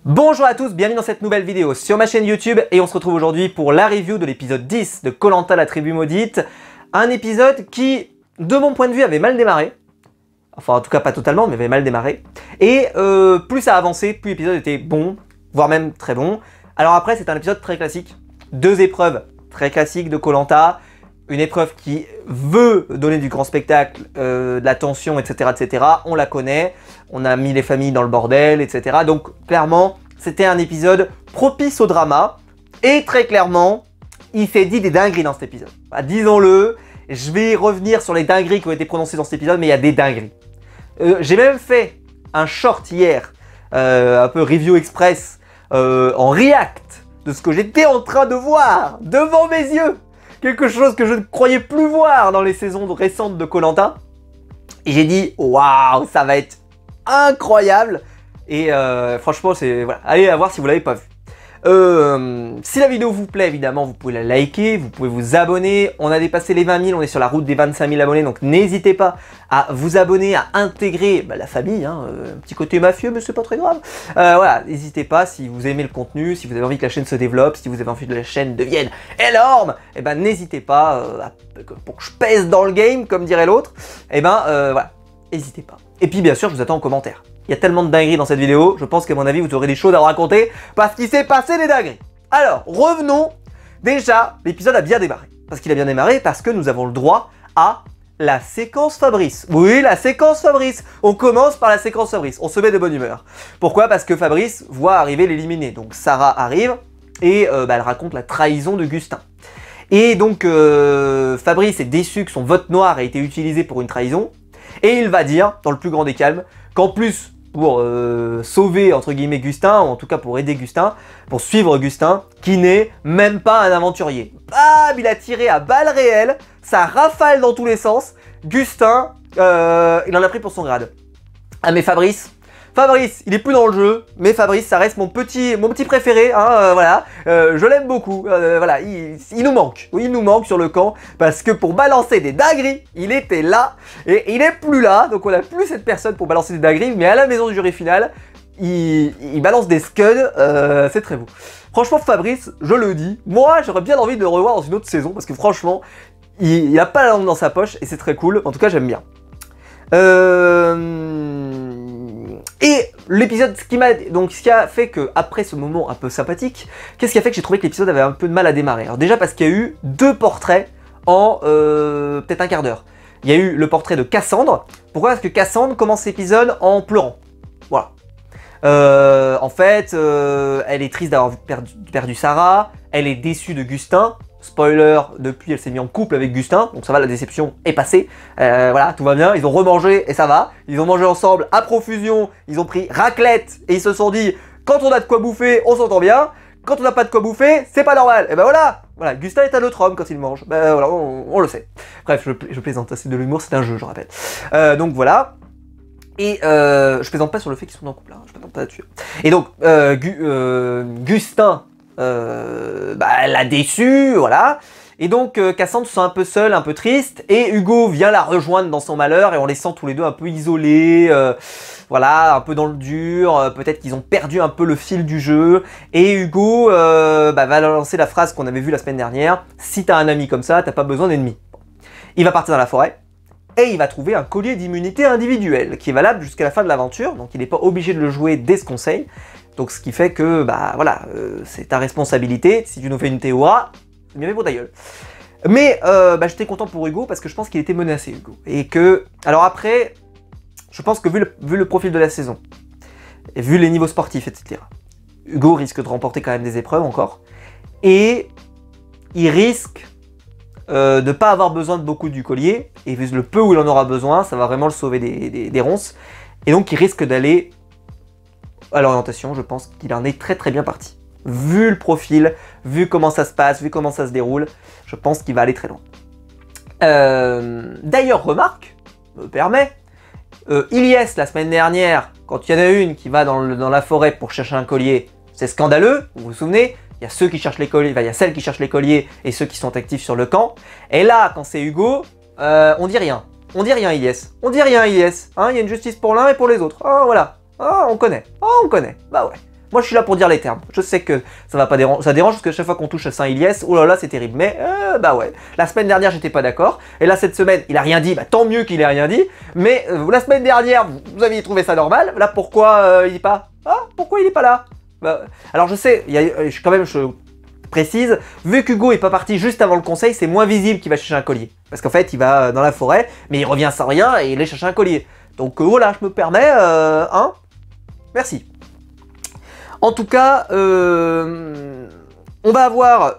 Bonjour à tous, bienvenue dans cette nouvelle vidéo sur ma chaîne YouTube et on se retrouve aujourd'hui pour la review de l'épisode 10 de Koh Lanta la tribu maudite. Un épisode qui, de mon point de vue, avait mal démarré. Enfin, en tout cas pas totalement, mais avait mal démarré. Et plus ça avançait, plus l'épisode était bon, voire même très bon. Alors après, c'est un épisode très classique. Deux épreuves très classiques de Koh Lanta. Une épreuve qui veut donner du grand spectacle, de la tension, etc., etc. On la connaît, on a mis les familles dans le bordel, etc. Donc clairement, c'était un épisode propice au drama. Et très clairement, il s'est dit des dingueries dans cet épisode. Bah, disons-le, je vais revenir sur les dingueries qui ont été prononcées dans cet épisode, mais il y a des dingueries. J'ai même fait un short hier, un peu review express, en react de ce que j'étais en train de voir devant mes yeux. Quelque chose que je ne croyais plus voir dans les saisons récentes de Koh Lanta. Et j'ai dit, waouh, ça va être incroyable. Et franchement, c'est voilà. Allez la voir si vous ne l'avez pas vu. Si la vidéo vous plaît, évidemment, vous pouvez la liker, vous pouvez vous abonner. On a dépassé les 20 000, on est sur la route des 25 000 abonnés. Donc n'hésitez pas à vous abonner, à intégrer la famille. Hein, un petit côté mafieux, mais c'est pas très grave. Voilà, n'hésitez pas si vous aimez le contenu, si vous avez envie que la chaîne se développe, si vous avez envie que la chaîne devienne énorme. Et ben n'hésitez pas, pour que je pèse dans le game, comme dirait l'autre. Et ben voilà, n'hésitez pas. Et puis bien sûr, je vous attends en commentaire. Il y a tellement de dingueries dans cette vidéo, je pense qu'à mon avis, vous aurez des choses à raconter parce qu'il s'est passé des dingueries. Alors, revenons. Déjà, l'épisode a bien démarré. Parce qu'il a bien démarré parce que nous avons le droit à la séquence Fabrice. Oui, la séquence Fabrice. On commence par la séquence Fabrice. On se met de bonne humeur. Pourquoi? Parce que Fabrice voit arriver l'éliminé. Donc Sarah arrive et elle raconte la trahison de Gustin. Et donc, Fabrice est déçu que son vote noir ait été utilisé pour une trahison. Et il va dire, dans le plus grand des calmes, qu'en plus, pour sauver, entre guillemets, Gustin, ou en tout cas pour aider Gustin, pour suivre Gustin, qui n'est même pas un aventurier. Bam, il a tiré à balles réelles, ça rafale dans tous les sens. Gustin, il en a pris pour son grade. Ah mais Fabrice, il est plus dans le jeu, mais Fabrice, ça reste mon petit préféré, hein, voilà, je l'aime beaucoup, voilà, il nous manque, oui, il nous manque sur le camp, parce que pour balancer des dingueries, il était là, et il est plus là, donc on n'a plus cette personne pour balancer des dingueries, mais à la maison du jury final, il balance des scuds, c'est très beau. Franchement, Fabrice, je le dis, moi, j'aurais bien envie de le revoir dans une autre saison, parce que franchement, il a pas la langue dans sa poche, et c'est très cool, en tout cas, j'aime bien. Et l'épisode, ce qui a fait que, après ce moment un peu sympathique, qu'est-ce qui a fait que j'ai trouvé que l'épisode avait un peu de mal à démarrer? Alors déjà parce qu'il y a eu deux portraits en peut-être un quart d'heure. Il y a eu le portrait de Cassandre. Pourquoi? Parce que Cassandre commence l'épisode en pleurant. Voilà. En fait, elle est triste d'avoir perdu Sarah, elle est déçue de Gustin. Spoiler, depuis elle s'est mise en couple avec Gustin, donc ça va, la déception est passée, voilà, tout va bien, ils ont remangé et ça va, ils ont mangé ensemble à profusion, ils ont pris raclette et ils se sont dit, quand on a de quoi bouffer, on s'entend bien, quand on n'a pas de quoi bouffer, c'est pas normal, et ben voilà, Gustin est un autre homme quand il mange, ben voilà, on le sait. Bref, je plaisante, c'est de l'humour, c'est un jeu, je rappelle. Donc voilà. Et je plaisante pas sur le fait qu'ils sont en couple, hein, je plaisante pas là-dessus. Et donc, Gustin, elle a déçu, voilà. Et donc Cassandre se sent un peu seule, un peu triste, et Hugo vient la rejoindre dans son malheur, et on les sent tous les deux un peu isolés, voilà, un peu dans le dur, peut-être qu'ils ont perdu un peu le fil du jeu, et Hugo va lancer la phrase qu'on avait vue la semaine dernière, si t'as un ami comme ça, t'as pas besoin d'ennemis. Il va partir dans la forêt, et il va trouver un collier d'immunité individuelle, qui est valable jusqu'à la fin de l'aventure, donc il n'est pas obligé de le jouer dès ce conseil. Donc ce qui fait que, voilà, c'est ta responsabilité, si tu nous fais une TOA, c'est bien fait pour ta gueule. Mais j'étais content pour Hugo parce que je pense qu'il était menacé, Hugo. Et que, alors après, je pense que vu le profil de la saison, et vu les niveaux sportifs, etc., Hugo risque de remporter quand même des épreuves encore. Et il risque de ne pas avoir besoin de beaucoup du collier, et vu le peu où il en aura besoin, ça va vraiment le sauver des ronces. Et donc il risque d'aller à l'orientation, je pense qu'il en est très très bien parti. Vu le profil, vu comment ça se passe, vu comment ça se déroule, je pense qu'il va aller très loin. D'ailleurs, remarque, me permet, Ilyes, la semaine dernière, quand il y en a une qui va dans la forêt pour chercher un collier, c'est scandaleux, vous vous souvenez, il y a ceux qui cherchent les colliers, il y a celles qui cherchent les colliers et ceux qui sont actifs sur le camp. Et là, quand c'est Hugo, on dit rien. On dit rien, Ilyes. On dit rien, Ilyes. Hein, il y a une justice pour l'un et pour les autres. Ah, voilà. Ah, on connaît. Ah, on connaît. Bah ouais. Moi je suis là pour dire les termes. Je sais que ça va pas déranger, ça dérange parce que chaque fois qu'on touche à Saint-Iliès, oh là là c'est terrible. Mais bah ouais, la semaine dernière j'étais pas d'accord. Et là cette semaine il a rien dit, bah tant mieux qu'il ait rien dit. Mais la semaine dernière vous aviez trouvé ça normal. Là pourquoi il est pas... Ah pourquoi il est pas là? Bah, alors je sais, je précise, vu qu'Hugo est pas parti juste avant le conseil, c'est moins visible qu'il va chercher un collier. Parce qu'en fait, il va dans la forêt, mais il revient sans rien et il est chercher un collier. Donc voilà, je me permets, hein, merci. En tout cas, on va avoir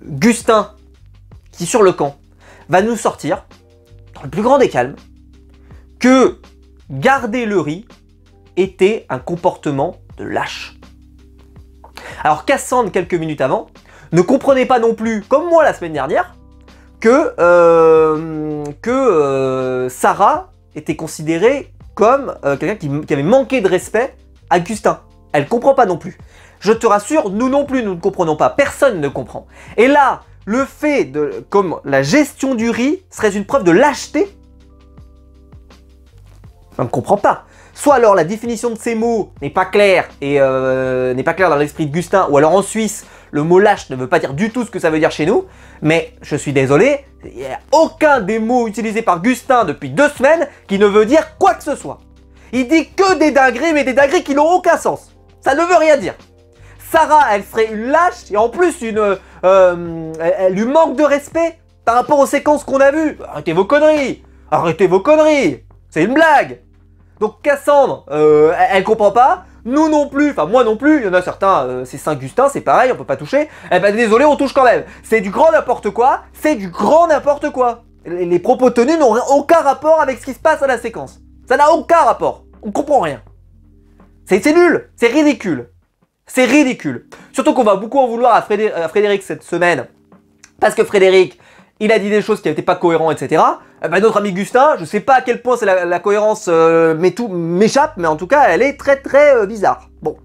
Gustin, qui sur le camp, va nous sortir, dans le plus grand des calmes, que garder le riz était un comportement de lâche. Alors Cassandre, quelques minutes avant, ne comprenait pas non plus, comme moi la semaine dernière, que Sarah était considérée comme quelqu'un qui avait manqué de respect à Gustin. Elle comprend pas non plus. Je te rassure, nous non plus, nous ne comprenons pas. Personne ne comprend. Et là, le fait de... comme la gestion du riz serait une preuve de lâcheté, on ne comprend pas. Soit alors la définition de ces mots n'est pas claire et n'est pas claire dans l'esprit de Gustin, ou alors en Suisse, le mot lâche ne veut pas dire du tout ce que ça veut dire chez nous, mais je suis désolé, il n'y a aucun des mots utilisés par Gustin depuis 2 semaines qui ne veut dire quoi que ce soit. Il dit que des dingueries, mais des dingueries qui n'ont aucun sens. Ça ne veut rien dire. Sarah, elle ferait une lâche et en plus elle lui manque de respect par rapport aux séquences qu'on a vues. Arrêtez vos conneries. Arrêtez vos conneries. C'est une blague. Donc Cassandre, elle comprend pas, nous non plus, enfin moi non plus, il y en a certains, c'est Saint-Gustin, c'est pareil, on peut pas toucher, eh ben désolé, on touche quand même. C'est du grand n'importe quoi, c'est du grand n'importe quoi. Les propos tenus n'ont aucun rapport avec ce qui se passe à la séquence. Ça n'a aucun rapport, on comprend rien. C'est nul, c'est ridicule. C'est ridicule. Surtout qu'on va beaucoup en vouloir à Frédéric cette semaine, parce que Frédéric, il a dit des choses qui n'étaient pas cohérentes, etc. Bah, notre ami Gustin, je sais pas à quel point c'est la cohérence m'échappe, mais en tout cas, elle est très très bizarre. Bon.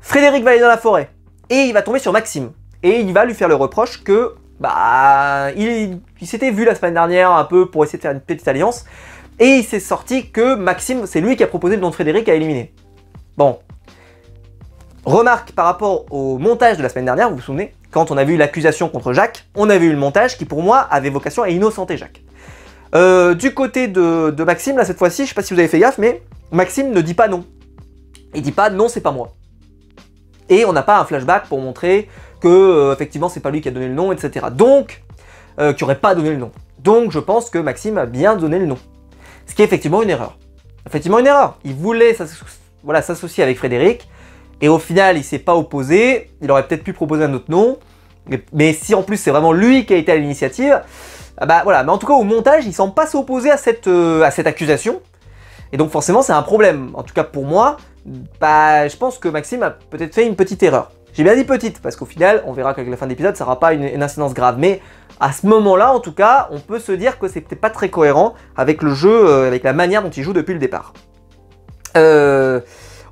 Frédéric va aller dans la forêt, et il va tomber sur Maxime. Et il va lui faire le reproche que, bah, il s'était vu la semaine dernière un peu pour essayer de faire une petite alliance, et il s'est sorti que Maxime, c'est lui qui a proposé le nom de Frédéric à éliminer. Bon. Remarque par rapport au montage de la semaine dernière, vous vous souvenez, quand on a vu l'accusation contre Jacques, on a vu le montage qui pour moi avait vocation à innocenter Jacques. Du côté de Maxime, là cette fois-ci, je sais pas si vous avez fait gaffe, mais Maxime ne dit pas non. Il dit pas non, c'est pas moi. Et on n'a pas un flashback pour montrer que effectivement c'est pas lui qui a donné le nom, etc. Donc, qui aurait pas donné le nom. Donc je pense que Maxime a bien donné le nom. Ce qui est effectivement une erreur. Effectivement une erreur. Il voulait s'associer avec Frédéric. Et au final, il s'est pas opposé, il aurait peut-être pu proposer un autre nom, mais si en plus c'est vraiment lui qui a été à l'initiative, bah voilà, mais en tout cas au montage, il semble pas s'opposer à cette accusation, et donc forcément c'est un problème. En tout cas pour moi, bah je pense que Maxime a peut-être fait une petite erreur. J'ai bien dit petite, parce qu'au final, on verra qu'avec la fin de l'épisode, ça n'aura pas une incidence grave, mais à ce moment-là, en tout cas, on peut se dire que c'est peut-être pas très cohérent avec le jeu, avec la manière dont il joue depuis le départ.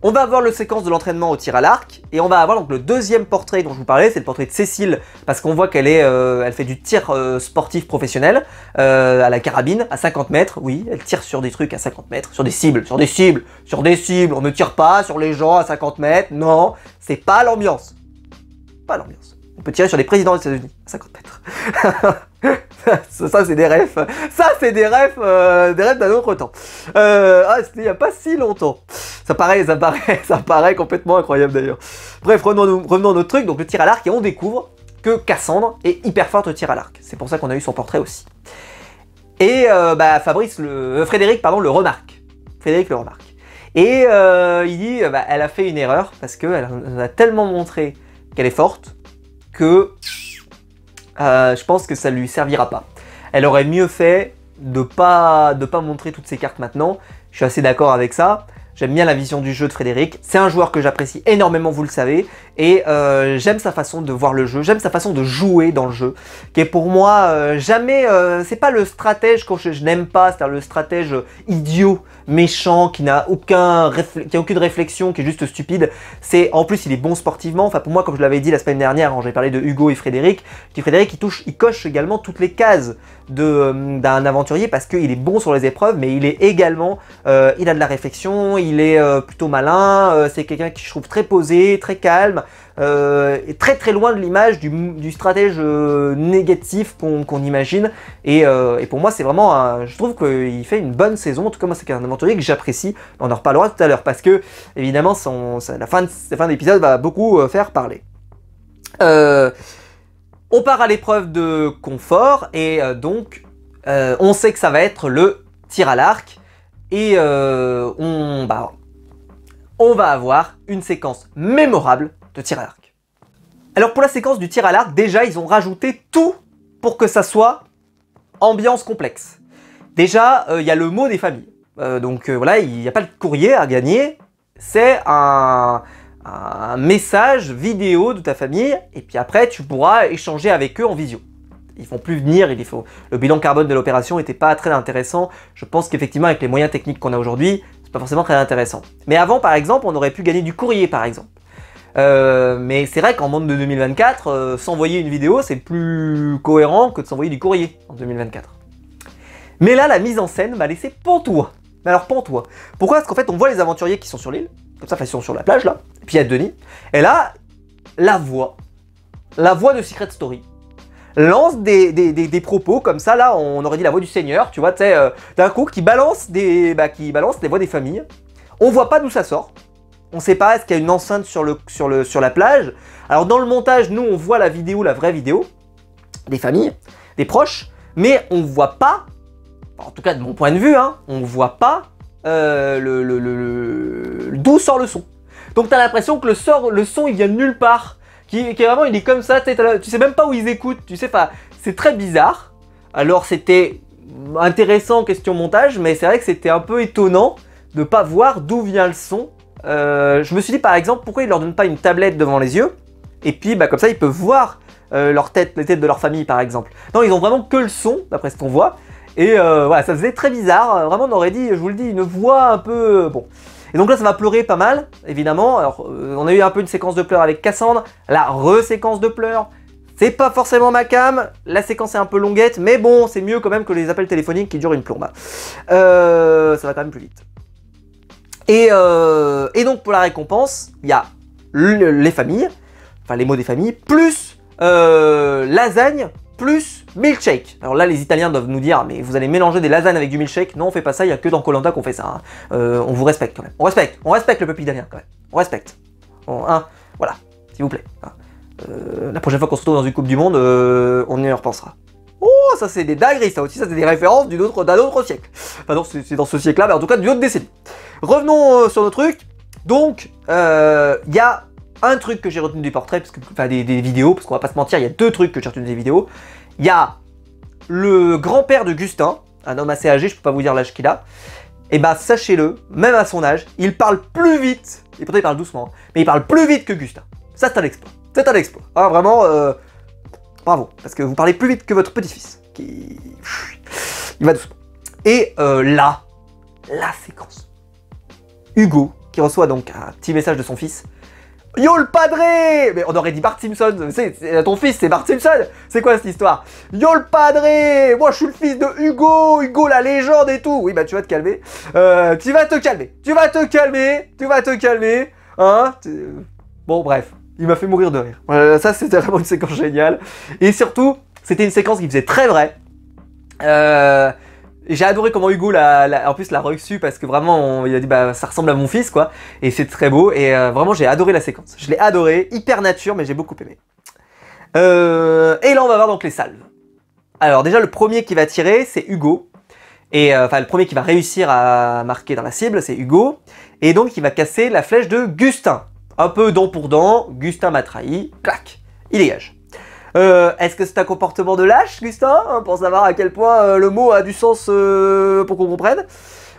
On va avoir le séquence de l'entraînement au tir à l'arc, et on va avoir donc le deuxième portrait dont je vous parlais, c'est le portrait de Cécile, parce qu'on voit qu'elle elle fait du tir sportif professionnel, à la carabine, à 50 mètres, oui, elle tire sur des trucs à 50 mètres, sur des cibles, on ne tire pas sur les gens à 50 mètres, non, c'est pas l'ambiance. Pas l'ambiance. On peut tirer sur les présidents des États-Unis à 50 mètres. Ça c'est des refs. Ça c'est des refs d'un autre temps. C'était il n'y a pas si longtemps. Ça paraît complètement incroyable d'ailleurs. Bref, revenons à notre truc. Donc le tir à l'arc, et on découvre que Cassandre est hyper forte au tir à l'arc. C'est pour ça qu'on a eu son portrait aussi. Et Frédéric le remarque. Frédéric le remarque. Et il dit, elle a fait une erreur parce qu'elle nous a tellement montré qu'elle est forte que je pense que ça lui servira pas. Elle aurait mieux fait de pas montrer toutes ses cartes maintenant. Je suis assez d'accord avec ça. J'aime bien la vision du jeu de Frédéric. C'est un joueur que j'apprécie énormément, vous le savez. Et j'aime sa façon de voir le jeu. J'aime sa façon de jouer dans le jeu. Qui est pour moi jamais... c'est pas le stratège que je n'aime pas. C'est-à-dire le stratège idiot, méchant, qui n'a aucune réflexion, qui est juste stupide. En plus, il est bon sportivement. Enfin, pour moi, comme je l'avais dit la semaine dernière, quand j'ai parlé de Hugo et Frédéric, Frédéric, il coche également toutes les cases d'un aventurier parce qu'il est bon sur les épreuves, mais il est également, il a de la réflexion, il est plutôt malin, c'est quelqu'un qui je trouve très posé, très calme, et très loin de l'image du stratège négatif qu'on imagine. Et pour moi, c'est vraiment, je trouve qu'il fait une bonne saison. En tout cas, moi, c'est un aventurier que j'apprécie. On en reparlera tout à l'heure parce que, évidemment, la fin de l'épisode va beaucoup faire parler. On part à l'épreuve de confort et donc on sait que ça va être le tir à l'arc et on va avoir une séquence mémorable de tir à l'arc. Alors pour la séquence du tir à l'arc, déjà ils ont rajouté tout pour que ça soit ambiance complexe. Déjà il y a le mot des familles, donc voilà, il n'y a pas de courrier à gagner, c'est un message vidéo de ta famille et puis après tu pourras échanger avec eux en visio. Ils font plus venir, le bilan carbone de l'opération n'était pas très intéressant. Je pense qu'effectivement avec les moyens techniques qu'on a aujourd'hui, c'est pas forcément très intéressant. Mais avant par exemple, on aurait pu gagner du courrier par exemple. Mais c'est vrai qu'en monde de 2024, s'envoyer une vidéo c'est plus cohérent que de s'envoyer du courrier en 2024. Mais là la mise en scène m'a laissé pantois. Mais alors pantois. Pourquoi? Parce qu'en fait on voit les aventuriers qui sont sur l'île, comme ça, ils sont sur la plage là, et puis il y a Denis, et là, la voix de Secret Story lance des propos comme ça, là on aurait dit la voix du Seigneur, tu vois, tu sais, d'un coup qui balance des voix des familles. On voit pas d'où ça sort, on sait pas, est-ce qu'il y a une enceinte sur la plage. Alors dans le montage, nous on voit la vraie vidéo, des familles, des proches, mais on voit pas, en tout cas de mon point de vue, hein, on voit pas d'où sort le son. Donc t'as l'impression que le son il vient de nulle part, qui est vraiment, il est comme ça, tu sais même pas où ils écoutent, tu sais, c'est très bizarre. Alors c'était intéressant question montage, mais c'est vrai que c'était un peu étonnant de pas voir d'où vient le son. Je me suis dit par exemple, pourquoi ils leur donnent pas une tablette devant les yeux, et puis comme ça ils peuvent voir les têtes de leur famille par exemple. Non, ils ont vraiment que le son, d'après ce qu'on voit. Et voilà, ça faisait très bizarre, vraiment on aurait dit, je vous le dis, une voix un peu... bon. Et donc là ça va pleurer pas mal, évidemment. Alors on a eu un peu une séquence de pleurs avec Cassandre, la re-séquence de pleurs, c'est pas forcément ma cam, la séquence est un peu longuette, mais bon, c'est mieux quand même que les appels téléphoniques qui durent une plombe. Ça va quand même plus vite. Et donc pour la récompense, il y a les familles, enfin les mots des familles, plus lasagne, plus milkshake. Alors là, les Italiens doivent nous dire, mais vous allez mélanger des lasagnes avec du milkshake. Non, on fait pas ça, il n'y a que dans Koh-Lanta qu'on fait ça. Hein. On vous respecte quand même. On respecte le peuple italien quand même. On respecte. Bon, hein, voilà, s'il vous plaît. Hein. La prochaine fois qu'on se retrouve dans une Coupe du Monde, on y repensera. Oh, ça c'est des dingueries, ça aussi, ça c'est des références d'un autre siècle. Enfin non, c'est dans ce siècle-là, mais en tout cas d'une autre décennie. Revenons sur nos trucs. Donc, il y a un truc que j'ai retenu des portraits, enfin des vidéos, parce qu'on va pas se mentir, il y a deux trucs que j'ai retenu des vidéos. Il y a le grand-père de Gustin, un homme assez âgé, je peux pas vous dire l'âge qu'il a. Et bah sachez-le, même à son âge, il parle plus vite, et pourtant il parle doucement, mais il parle plus vite que Gustin. Ça c'est un exploit. C'est un exploit. Ah, vraiment, bravo, parce que vous parlez plus vite que votre petit-fils, qui... il va doucement. Et là, la séquence. Hugo, qui reçoit donc un petit message de son fils. Yo le padré! Mais on aurait dit Bart Simpson, ton fils c'est Bart Simpson! C'est quoi cette histoire? Yo le padré! Moi je suis le fils de Hugo! Hugo la légende et tout! Oui bah tu vas te calmer. Tu vas te calmer! Hein? Bon bref, il m'a fait mourir de rire. Ça c'était vraiment une séquence géniale. Et surtout, c'était une séquence qui faisait très vrai. J'ai adoré comment Hugo en plus l'a reçu parce que vraiment il a dit bah ça ressemble à mon fils quoi, et c'est très beau et vraiment j'ai adoré la séquence, je l'ai adoré, hyper nature mais j'ai beaucoup aimé. Et là on va voir donc les salves. Alors déjà le premier qui va tirer c'est Hugo, et enfin le premier qui va réussir à marquer dans la cible c'est Hugo, et donc il va casser la flèche de Gustin, un peu dent pour dent, Gustin m'a trahi, clac, il dégage. Est-ce que c'est un comportement de lâche, Gustin, hein, pour savoir à quel point le mot a du sens pour qu'on comprenne?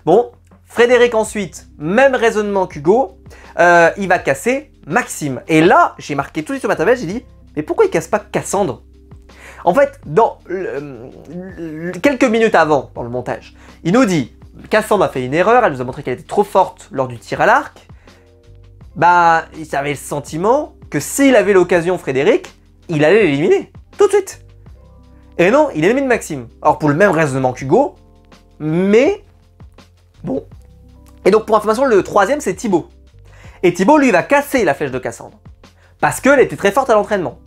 Bon, Frédéric ensuite, même raisonnement qu'Hugo, il va casser Maxime. Et là, j'ai marqué tout de suite sur ma tablette, j'ai dit, mais pourquoi il casse pas Cassandre? En fait, dans quelques minutes avant, dans le montage, il nous dit, Cassandre a fait une erreur, elle nous a montré qu'elle était trop forte lors du tir à l'arc. Bah, il avait le sentiment que s'il avait l'occasion, Frédéric, il allait l'éliminer, tout de suite. Et non, il est l'ennemi de Maxime. Alors pour le même raisonnement qu'Hugo, mais bon. Et donc pour information, le troisième c'est Thibaut. Et Thibaut lui va casser la flèche de Cassandre. Parce qu'elle était très forte à l'entraînement.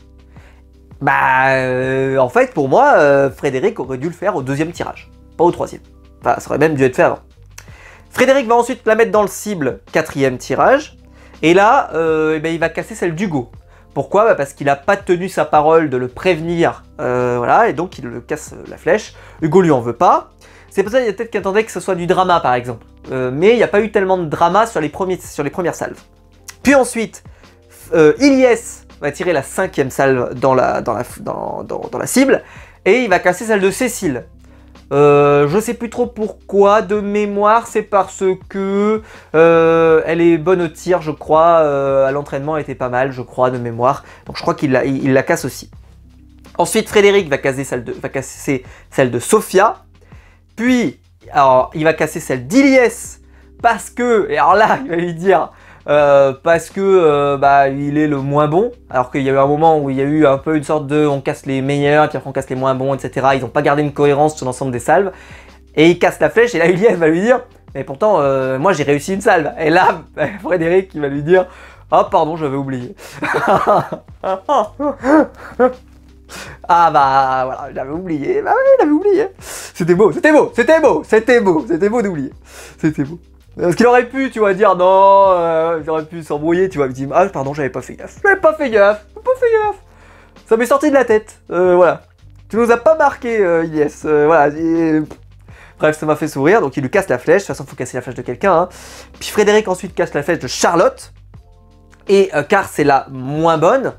En fait pour moi, Frédéric aurait dû le faire au deuxième tirage, pas au troisième. Enfin ça aurait même dû être fait avant. Frédéric va ensuite la mettre dans le cible, quatrième tirage. Et là, il va casser celle d'Hugo. Pourquoi? Parce qu'il n'a pas tenu sa parole de le prévenir, voilà, et donc il le casse la flèche. Hugo lui en veut pas. C'est pour ça qu'il y a peut-être qui attendait que ce soit du drama par exemple. Mais il n'y a pas eu tellement de drama sur les premières salves. Puis ensuite, Ilyes va tirer la cinquième salve dans la cible, et il va casser celle de Cécile. Je sais plus trop pourquoi, de mémoire, c'est parce que elle est bonne au tir, je crois, à l'entraînement elle était pas mal, je crois, de mémoire, donc je crois qu'il la casse aussi. Ensuite, Frédéric va casser celle de Sophia, puis, alors, il va casser celle d'Ilyes, parce que, et alors là, il va lui dire... parce que il est le moins bon, alors qu'il y a eu un moment où il y a eu un peu une sorte de on casse les meilleurs, puis après on casse les moins bons, etc. Ils n'ont pas gardé une cohérence sur l'ensemble des salves, et il casse la flèche, et là Ilyes va lui dire mais pourtant moi j'ai réussi une salve, et là Frédéric il va lui dire ah pardon j'avais oublié. Ah bah voilà, j'avais oublié, bah oui j'avais oublié. C'était beau d'oublier, c'était beau. Parce qu'il aurait pu, tu vois, dire non, il aurait pu s'embrouiller, tu vois, il dit ah pardon, j'avais pas fait gaffe. Ça m'est sorti de la tête, voilà. Tu nous as pas marqué, Ilyes, voilà. Bref, ça m'a fait sourire, donc il lui casse la flèche, de toute façon, il faut casser la flèche de quelqu'un. Hein. Puis Frédéric ensuite casse la flèche de Charlotte, et car c'est la moins bonne,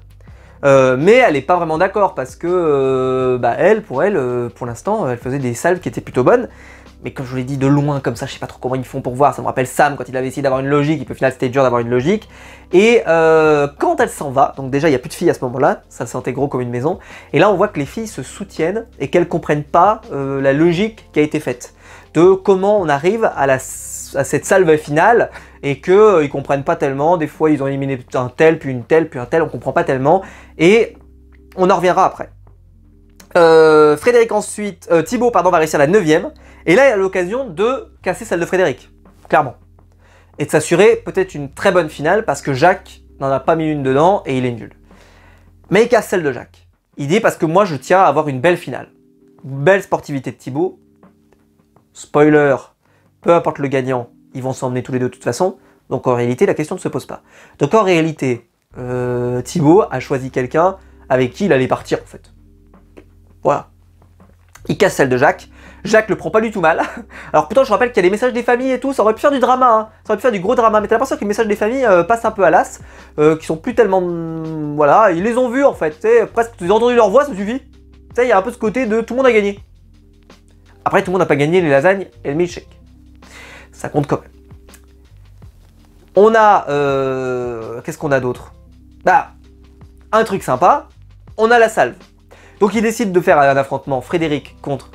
mais elle est pas vraiment d'accord, parce que, pour l'instant, elle faisait des salves qui étaient plutôt bonnes. Mais comme je vous l'ai dit, de loin comme ça, je sais pas trop comment ils font pour voir, ça me rappelle Sam quand il avait essayé d'avoir une logique, et puis au final c'était dur d'avoir une logique. Et quand elle s'en va, donc déjà il n'y a plus de filles à ce moment-là, ça se sentait gros comme une maison, et là on voit que les filles se soutiennent et qu'elles comprennent pas la logique qui a été faite, de comment on arrive à cette salve finale, et qu'ils comprennent pas tellement, des fois ils ont éliminé un tel, puis une telle, puis un tel, on comprend pas tellement, et on en reviendra après. Frédéric ensuite, Thibaut va réussir la 9ème, et là il a l'occasion de casser celle de Frédéric, clairement. Et de s'assurer peut-être une très bonne finale, parce que Jacques n'en a pas mis une dedans, et il est nul. Mais il casse celle de Jacques. Il dit parce que moi je tiens à avoir une belle finale. Belle sportivité de Thibaut. Spoiler, peu importe le gagnant, ils vont s'emmener tous les deux de toute façon, donc en réalité la question ne se pose pas. Donc en réalité, Thibaut a choisi quelqu'un avec qui il allait partir en fait. Voilà. Il casse celle de Jacques. Jacques le prend pas du tout mal. Alors pourtant je rappelle qu'il y a des messages des familles et tout, ça aurait pu faire du drama, hein. Ça aurait pu faire du gros drama, mais t'as l'impression que les messages des familles passent un peu à l'as, qui sont plus tellement... voilà, ils les ont vus en fait, presque ils ont entendu leur voix, ça suffit. Tu sais, il y a un peu ce côté de tout le monde a gagné. Après tout le monde n'a pas gagné les lasagnes et le milkshake. Ça compte quand même. On a... qu'est-ce qu'on a d'autre? Bah, un truc sympa, on a la salve. Donc il décide de faire un affrontement Frédéric contre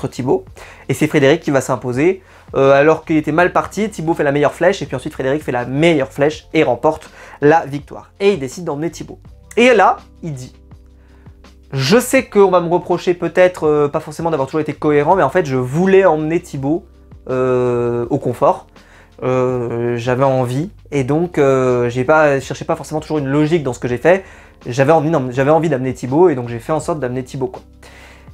Thibaut. Et c'est Frédéric qui va s'imposer. Alors qu'il était mal parti, Thibaut fait la meilleure flèche. Et puis ensuite Frédéric fait la meilleure flèche et remporte la victoire. Et il décide d'emmener Thibaut. Et là, il dit... Je sais qu'on va me reprocher peut-être, pas forcément d'avoir toujours été cohérent. Mais en fait, je voulais emmener Thibaut au confort. J'avais envie. Et donc, je cherchais pas forcément toujours une logique dans ce que j'ai fait. J'avais envie d'amener Thibaut, et donc j'ai fait en sorte d'amener Thibaut, quoi.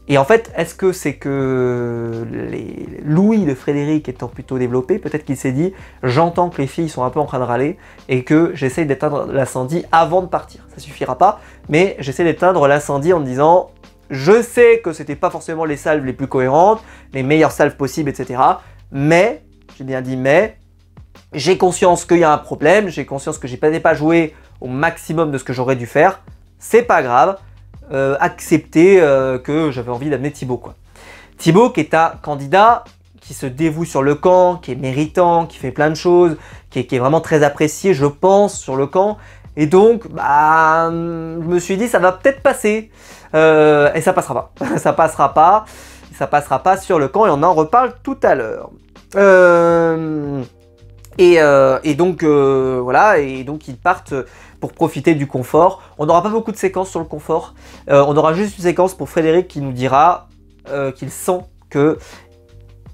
Et en fait, est-ce que c'est que les l'ouïe de Frédéric étant plutôt développé, peut-être qu'il s'est dit « J'entends que les filles sont un peu en train de râler, et que j'essaye d'éteindre l'incendie avant de partir. Ça suffira pas, mais j'essaie d'éteindre l'incendie en me disant « Je sais que c'était pas forcément les salves les plus cohérentes, les meilleures salves possibles, etc. Mais, j'ai bien dit mais, j'ai conscience qu'il y a un problème, j'ai conscience que j'ai peut-être pas joué au maximum de ce que j'aurais dû faire, c'est pas grave, accepter que j'avais envie d'amener Thibaut, quoi. Thibaut qui est un candidat qui se dévoue sur le camp, qui est méritant, qui fait plein de choses, qui est vraiment très apprécié, je pense, sur le camp, et donc, je me suis dit ça va peut-être passer, et ça passera pas, ça passera pas sur le camp, et on en reparle tout à l'heure. Et donc voilà, et donc ils partent pour profiter du confort. On n'aura pas beaucoup de séquences sur le confort. On aura juste une séquence pour Frédéric qui nous dira qu'il sent que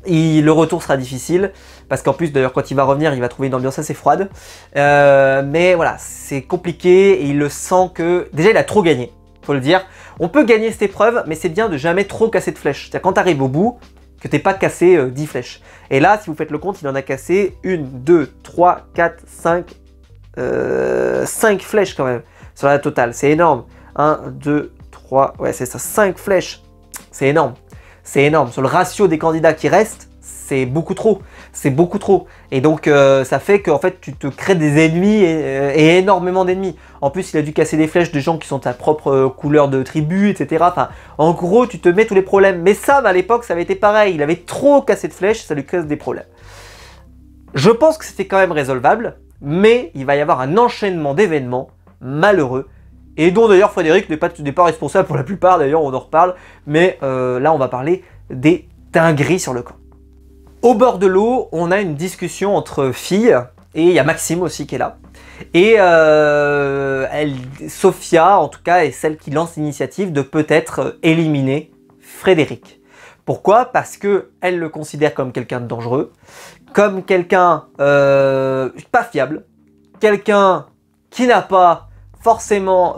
le retour sera difficile. Parce qu'en plus, d'ailleurs, quand il va revenir, il va trouver une ambiance assez froide. Mais voilà, c'est compliqué et il le sent que... Déjà, il a trop gagné, faut le dire. On peut gagner cette épreuve, mais c'est bien de jamais trop casser de flèches. C'est-à-dire quand tu arrives au bout, que t'es pas cassé 10 flèches. Et là, si vous faites le compte, il en a cassé 1, 2, 3, 4, 5 flèches quand même sur la totale. C'est énorme. 1, 2, 3, ouais c'est ça, 5 flèches. C'est énorme. C'est énorme. Sur le ratio des candidats qui restent, c'est beaucoup trop. C'est beaucoup trop. Et donc ça fait qu'en fait tu te crées des ennemis et énormément d'ennemis. En plus il a dû casser des flèches de gens qui sont de ta propre couleur de tribu, etc. Enfin, en gros tu te mets tous les problèmes. Mais Sam à l'époque ça avait été pareil. Il avait trop cassé de flèches, ça lui crée des problèmes. Je pense que c'était quand même résolvable. Mais il va y avoir un enchaînement d'événements malheureux. Et dont d'ailleurs Frédéric n'est pas responsable pour la plupart. D'ailleurs on en reparle. Mais là on va parler des dingueries sur le camp. Au bord de l'eau, on a une discussion entre filles, et il y a Maxime aussi qui est là. Et Sophia, en tout cas, est celle qui lance l'initiative de peut-être éliminer Frédéric. Pourquoi? Parce que elle le considère comme quelqu'un de dangereux, comme quelqu'un pas fiable, quelqu'un qui n'a pas forcément...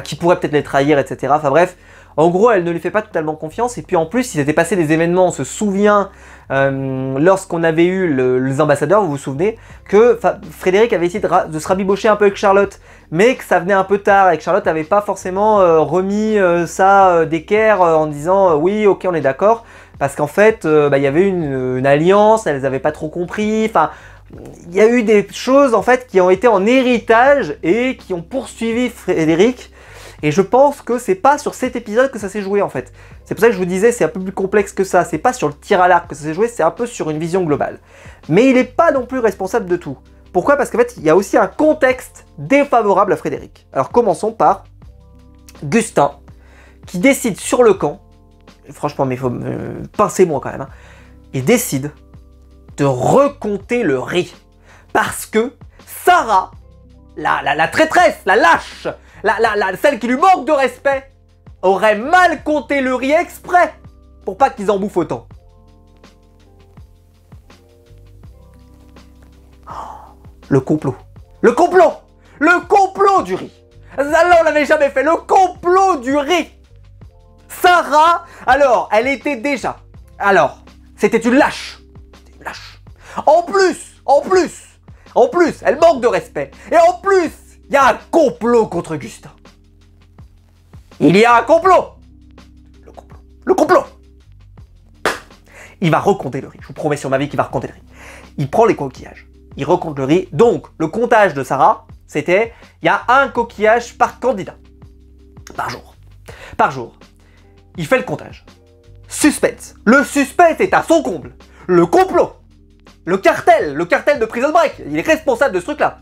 qui pourrait peut-être les trahir, etc. Enfin bref... En gros, elle ne lui fait pas totalement confiance. Et puis en plus, il s'était passé des événements, on se souvient, lorsqu'on avait eu les ambassadeurs, vous vous souvenez, que Frédéric avait essayé de se rabibocher un peu avec Charlotte, mais que ça venait un peu tard et que Charlotte n'avait pas forcément remis ça d'équerre en disant oui, ok, on est d'accord, parce qu'en fait, il y avait une alliance, elles n'avaient pas trop compris, enfin... Il y a eu des choses en fait qui ont été en héritage et qui ont poursuivi Frédéric. Et je pense que c'est pas sur cet épisode que ça s'est joué en fait. C'est pour ça que je vous disais c'est un peu plus complexe que ça. C'est pas sur le tir à l'arc que ça s'est joué, c'est un peu sur une vision globale. Mais il n'est pas non plus responsable de tout. Pourquoi? Parce qu'en fait il y a aussi un contexte défavorable à Frédéric. Alors commençons par Gustin qui décide sur le camp, franchement mais il faut pincer moi quand même, hein, il décide de recompter le riz. Parce que Sarah, la traîtresse, la lâche, celle qui lui manque de respect, aurait mal compté le riz exprès pour pas qu'ils en bouffent autant. Oh, le complot. Le complot! Le complot du riz! Là, on l'avait jamais fait. Le complot du riz! Sarah, alors, elle était déjà... Alors, c'était une lâche. C'était une lâche. En plus, elle manque de respect. Et en plus, il y a un complot contre Gustin. Il y a un complot. Le complot. Il va recompter le riz. Je vous promets sur ma vie qu'il va recompter le riz. Il prend les coquillages. Il recompte le riz. Donc, le comptage de Sarah, c'était, il y a un coquillage par candidat. Par jour. Par jour. Il fait le comptage. Suspense. Le suspense est à son comble. Le complot. Le cartel de Prison Break. Il est responsable de ce truc-là.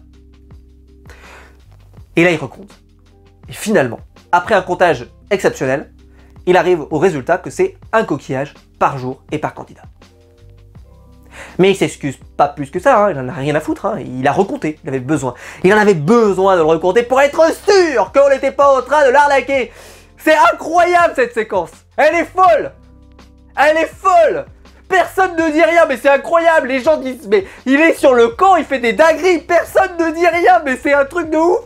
Et là, il recompte. Et finalement, après un comptage exceptionnel, il arrive au résultat que c'est un coquillage par jour et par candidat. Mais il s'excuse pas plus que ça, hein, il en a rien à foutre, hein, il a recompté, il avait besoin. Il en avait besoin de le recompter pour être sûr qu'on n'était pas en train de l'arnaquer. C'est incroyable cette séquence, elle est folle. Elle est folle. Personne ne dit rien, mais c'est incroyable. Les gens disent, mais il est sur le camp, il fait des dingueries, personne ne dit rien, mais c'est un truc de ouf.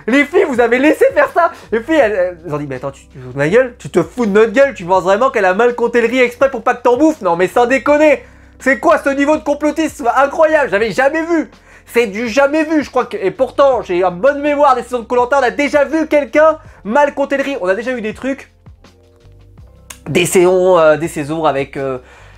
Les filles, vous avez laissé faire ça. Les filles, elles ont dit, mais attends, tu te fous de ma gueule? Tu te fous de notre gueule? Tu penses vraiment qu'elle a mal compté le riz exprès pour pas que t'en bouffes? Non mais sans déconner. C'est quoi ce niveau de complotisme incroyable? J'avais jamais vu. C'est du jamais vu, je crois que... Et pourtant, j'ai une bonne mémoire des saisons de Koh-Lanta. On a déjà vu quelqu'un mal compter le riz. On a déjà eu des trucs. Des saisons avec...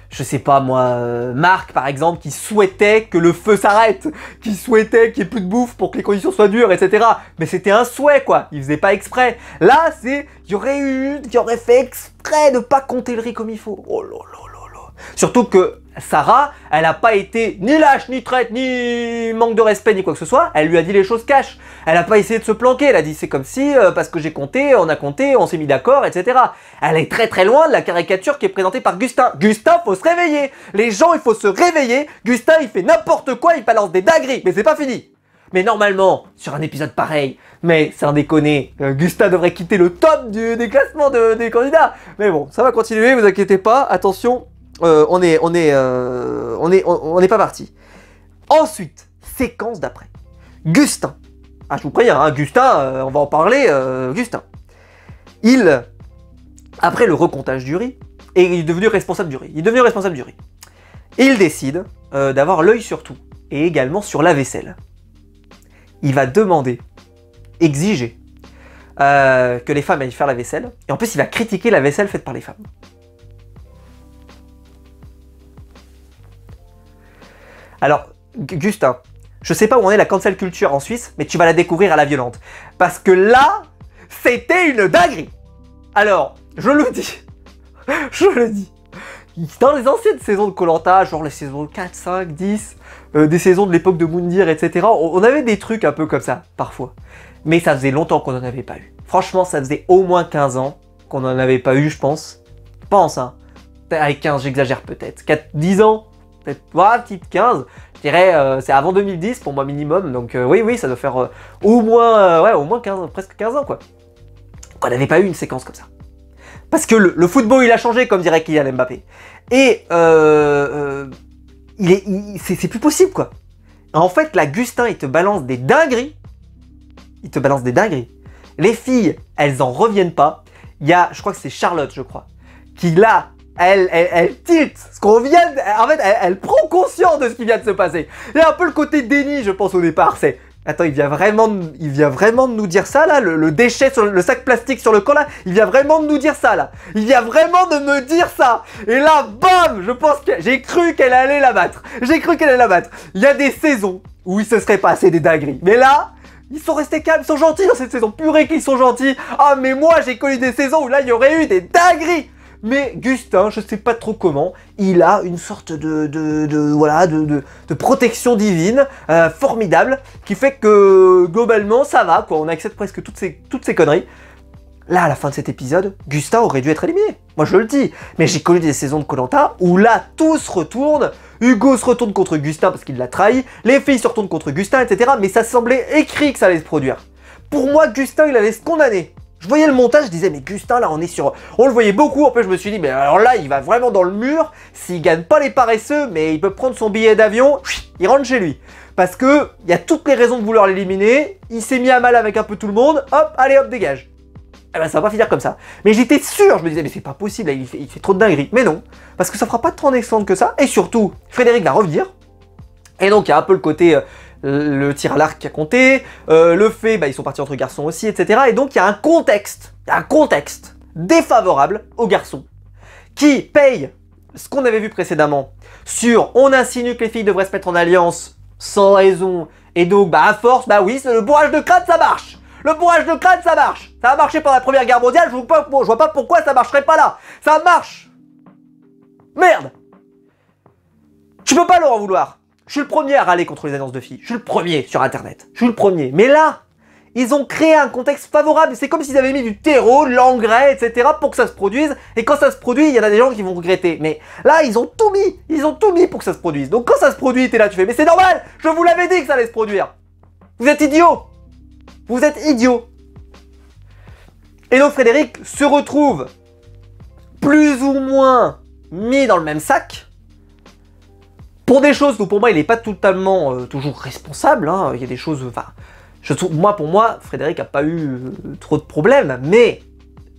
je sais pas moi, Marc par exemple, qui souhaitait que le feu s'arrête, qui souhaitait qu'il n'y ait plus de bouffe pour que les conditions soient dures, etc. Mais c'était un souhait quoi, il faisait pas exprès. Là, c'est, il y aurait eu une qui aurait fait exprès de pas compter le riz comme il faut. Oh là là là là. Surtout que Sarah, elle n'a pas été ni lâche, ni traite, ni manque de respect, ni quoi que ce soit. Elle lui a dit les choses cash. Elle n'a pas essayé de se planquer. Elle a dit c'est comme si, parce que j'ai compté, on s'est mis d'accord, etc. Elle est très très loin de la caricature qui est présentée par Gustin. Gustin, faut se réveiller. Les gens, il faut se réveiller. Gustin, il fait n'importe quoi, il balance des dingueries. Mais c'est pas fini. Mais normalement, sur un épisode pareil, mais c'est un déconné, Gustin devrait quitter le top des classements des candidats. Mais bon, ça va continuer, vous inquiétez pas. Attention. On n'est pas parti. Ensuite, séquence d'après. Gustin. Ah, je vous préviens, hein, Gustin, on va en parler. Gustin. Après le recomptage du riz, et il est devenu responsable du riz. Il décide d'avoir l'œil sur tout, et également sur la vaisselle. Il va demander, exiger, que les femmes aillent faire la vaisselle, et en plus il va critiquer la vaisselle faite par les femmes. Alors, Gustin, je sais pas où en est la cancel culture en Suisse, mais tu vas la découvrir à la violente. Parce que là, c'était une dinguerie. Alors, je le dis, dans les anciennes saisons de koh-Lanta, genre les saisons 4, 5, 10, des saisons de l'époque de Moundir, etc., on avait des trucs un peu comme ça, parfois. Mais ça faisait longtemps qu'on n'en avait pas eu. Franchement, ça faisait au moins 15 ans qu'on n'en avait pas eu, je pense. Hein. Avec 15, j'exagère peut-être. 10 ans peut-être, voilà, petite 15, je dirais, c'est avant 2010 pour moi minimum, donc oui, ça doit faire au moins 15, presque 15 ans, quoi. On n'avait pas eu une séquence comme ça. Parce que le football, il a changé, comme dirait Kylian Mbappé. Et c'est plus possible, quoi. En fait, là, Gustin, il te balance des dingueries. Les filles, elles en reviennent pas. Il y a, je crois que c'est Charlotte, qui là, elle tilt ce qu'on vient de... En fait, elle prend conscience de ce qui vient de se passer. Il y a un peu le côté déni, je pense, au départ. C'est... Attends, il vient vraiment de nous dire ça, là, le déchet, le sac plastique sur le camp, là, il vient vraiment de nous dire ça, là. Il vient vraiment de me dire ça. Et là, bam, je pense que j'ai cru qu'elle allait la battre. Il y a des saisons où il se serait passé des dingueries. Mais là, ils sont restés calmes, ils sont gentils dans cette saison. Purée qu'ils sont gentils. Ah, mais moi, j'ai connu des saisons où là, il y aurait eu des dingueries. Mais Gustin, je sais pas trop comment, il a une sorte de protection divine formidable qui fait que globalement ça va, quoi. On accepte presque toutes ces conneries. Là, à la fin de cet épisode, Gustin aurait dû être éliminé. Moi, je le dis. Mais j'ai connu des saisons de koh-Lanta où là, tout se retourne. Hugo se retourne contre Gustin parce qu'il l'a trahi. Les filles se retournent contre Gustin, etc. Mais ça semblait écrit que ça allait se produire. Pour moi, Gustin, il allait se condamner. Je voyais le montage, je disais, mais Gustin, là, on le voyait beaucoup. En plus, je me suis dit, mais alors là, il va vraiment dans le mur. S'il gagne pas les paresseux, mais il peut prendre son billet d'avion, il rentre chez lui. Parce que il y a toutes les raisons de vouloir l'éliminer. Il s'est mis à mal avec un peu tout le monde. Hop, allez, hop, dégage. Eh ben, ça va pas finir comme ça. Mais j'étais sûr, je me disais, mais c'est pas possible, là, il fait trop de dingueries. Mais non, parce que ça fera pas tant d'excellente que ça. Et surtout, Frédéric va revenir. Et donc, il y a un peu le côté... le tir à l'arc qui a compté, le fait, ils sont partis entre garçons aussi, etc. Et donc il y a un contexte défavorable aux garçons qui paye ce qu'on avait vu précédemment sur on insinue que les filles devraient se mettre en alliance sans raison, et donc à force, oui, le bourrage de crâne ça marche. Le bourrage de crâne ça marche. Ça a marché pendant la Première Guerre mondiale, je vois pas pourquoi ça marcherait pas là. Ça marche. Merde. Tu peux pas leur en vouloir. Je suis le premier à râler contre les alliances de filles. Je suis le premier sur Internet. Je suis le premier. Mais là, ils ont créé un contexte favorable. C'est comme s'ils avaient mis du terreau, de l'engrais, etc. pour que ça se produise. Et quand ça se produit, il y en a des gens qui vont regretter. Mais là, ils ont tout mis. Ils ont tout mis pour que ça se produise. Donc quand ça se produit, t'es là, tu fais, mais c'est normal. Je vous l'avais dit que ça allait se produire. Vous êtes idiots. Vous êtes idiots. Et donc Frédéric se retrouve plus ou moins mis dans le même sac. Pour des choses où pour moi il n'est pas totalement toujours responsable, hein. Il y a des choses, pour moi, Frédéric n'a pas eu trop de problèmes, mais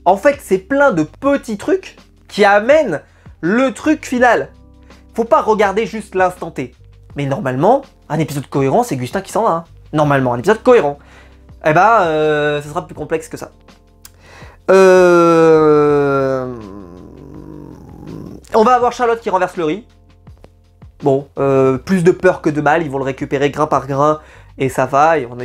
en fait c'est plein de petits trucs qui amènent le truc final. Faut pas regarder juste l'instant T. Mais normalement, un épisode cohérent, c'est Gustin qui s'en va. Hein. Normalement, un épisode cohérent. Eh ben, ça sera plus complexe que ça. On va avoir Charlotte qui renverse le riz. Bon, plus de peur que de mal, ils vont le récupérer grain par grain et ça va. Et on a